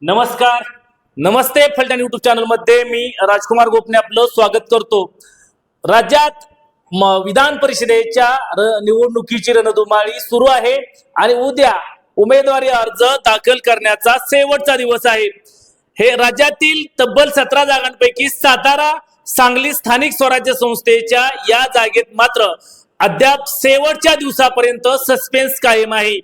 नमस्कार, नमस्ते Phaltan YouTube channel मध्ये मी राजकुमार गोपने आपलं स्वागत करतो। राज्यात विधान परिषदेच्या निवडणुकीची रणधुमाळी सुरू आहे आणि उद्या उमेदवारी अर्ज दाखल करण्याचा शेवटचा दिवस आहे। हे राज्यातील तब्बल 17 जागांपैकी सातारा सांगली स्थानिक स्वराज्य संस्थेच्या या जागेत मात्र अद्याप शेवटच्या दिवसापर्यंत सस्पेन्स कायम आहे।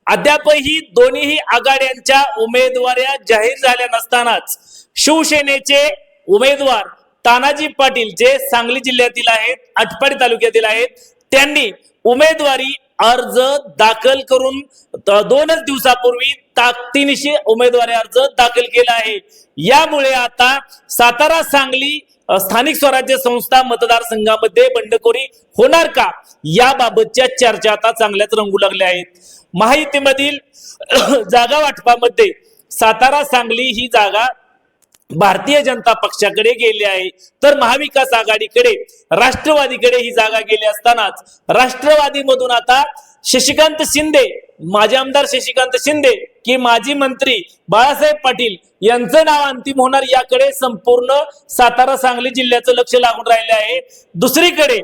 अद्यापही दोन्ही आघाड्यांच्या उमेदवाऱ्या जाहीर झाल्या नसतानाच शिवसेनेचे उमेदवार तानाजी पाटील जे सांगली जिल्ह्यातील आहेत, आटपाडी तालुक्यातील आहेत, त्यांनी उमेदवारी अर्ज दाखल करून 2 दिवसापूर्वी ताकदीनिशी उमेदवारी अर्ज दाखल केला आहे। यामुळे आता सातारा सांगली स्थानिक स्वराज्य संस्था मतदारसंघामध्ये बंडखोरी होणार का याबाबतच्या चर्चा आता चांगल्याच रंगू लागल्या आहेत। महायुतीमधील जागा वाटपामध्ये सातारा सांगली ही जागा भारतीय जनता पक्षाकडे गेली आहे, तर महाविकास आघाडीकडे राष्ट्रवादीकडे ही जागा गेली असतानाच राष्ट्रवादी मधून आता शशिकांत शिंदे, माजी आमदार शशिकांत शिंदे की माजी मंत्री बाळासाहेब पाटील यांचं नाव अंतिम होणार याकडे संपूर्ण सातारा सांगली जिल्ह्याचं लक्ष लागून राहिले आहे। दुसरीकडे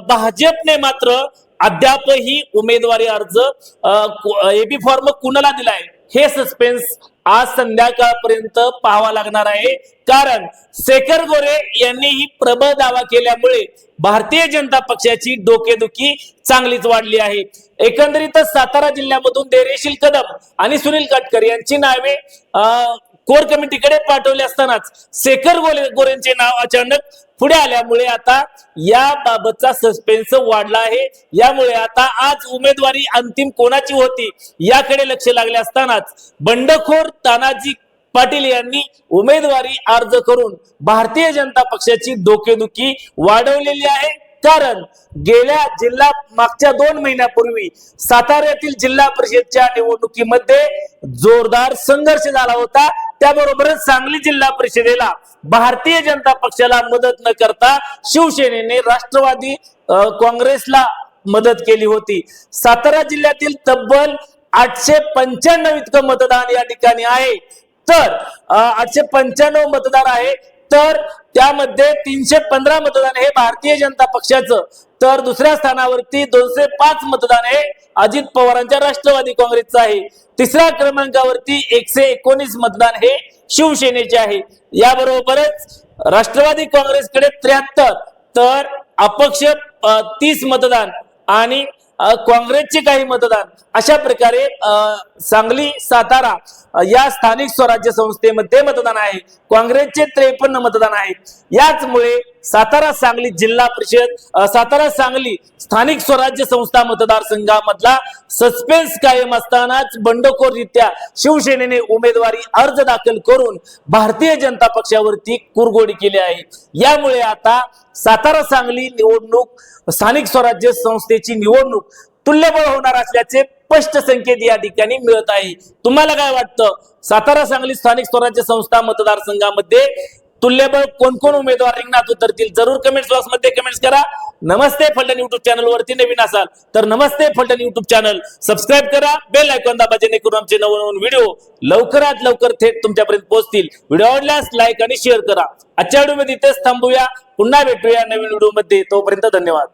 भाजपने मात्र अद्यापही उमेदवारी अर्ज एबी फॉर्म कुणाला दिलाय हे सस्पेन्स आज संध्याकाळपर्यंत पाहावा लागणार आहे। कारण शेखर गोरे यांनी ही प्रबळ दावा केल्यामुळे भारतीय जनता पक्षाची डोकेदुखी चांगलीच वाढली आहे। एकंदरीतच सातारा जिल्ह्यामधून धैर्यशील कदम आणि सुनील काटकर यांची नावे कोर कमिटीकडे पाठवले असतानाच शेखर गोरेंचे नाव अचानक पुढे आल्यामुळे आता याबाबतचा सस्पेन्स वाढला आहे। यामुळे आता आज उमेदवारी अंतिम कोणाची होती याकडे लक्ष लागले असतानाच बंडखोर तानाजी पाटील यांनी उमेदवारी अर्ज करून भारतीय जनता पक्षाची डोकेदुखी वाढवलेली आहे। कारण मागच्या 2 महिन्यापूर्वी साताऱ्यातील जिल्हा परिषदच्या निवडणुकीमध्ये जोरदार संघर्ष झाला होता। त्याबरोबरच सांगली जिल्हा परिषदेला भारतीय जनता पक्षाला मदत न करता शिवसेनेने राष्ट्रवादी काँग्रेसला मदत केली होती। सातारा जिल्ह्यातील तब्बल 895 इतकं मतदान या ठिकाणी आहे, तर 895 मतदार आहे, तर त्यामध्ये 315 मतदान हे भारतीय जनता पक्षाचं, तर दुसऱ्या स्थानावरती 205 मतदान हे अजित पवारांच्या राष्ट्रवादी काँग्रेसचं आहे। तिसऱ्या क्रमांकावरती 119 मतदान हे शिवसेनेचे आहे। याबरोबरच राष्ट्रवादी काँग्रेसकडे 73, तर अपक्ष 30 मतदान आणि काँग्रेसचे काही मतदान, अशा प्रकारे सांगली सातारा या स्थानिक स्वराज्य संस्थेमध्ये मतदान आहे। काँग्रेसचे 53 मतदान आहे। याचमुळे सातारा सांगली जिल्हा परिषद, सातारा सांगली स्थानिक स्वराज्य संस्था मतदारसंघामधला सस्पेन्स कायम असतानाच बंडखोररित्या शिवसेनेने उमेदवारी अर्ज दाखल करून भारतीय जनता पक्षावरती कुरघोडी केली आहे। यामुळे आता सातारा सांगली निवडणूक, स्थानिक स्वराज्य संस्थेची निवडणूक तुल्यबळ होणार असल्याचे स्पष्ट संकेत या ठिकाणी मिळत आहे। तुम्हाला काय वाटतं? सातारा सांगली स्थानिक स्वराज्य संस्था मतदारसंघामध्ये तुल्यबळ कोण कोण उमेदवार रिंगणात उतरतील? जरूर कमेंट्स बॉक्स मध्ये कमेंट्स करा। नमस्ते फलटण युट्यूब चॅनल वरती नवीन असाल तर नमस्ते फलटण युट्यूब चॅनल सबस्क्राइब करा, बेल आयकॉन दाबा, जेणेकरून आमचे नवनवीन व्हिडिओ लवकरात लवकर थेट तुमच्यापर्यंत पोहोचतील। व्हिडिओ आवडल्यास लाईक आणि शेअर करा। आजच्या व्हिडिओमध्ये इथेच थांबूया, पुन्हा भेटूया नवीन व्हिडिओ मध्ये। तोपर्यंत धन्यवाद।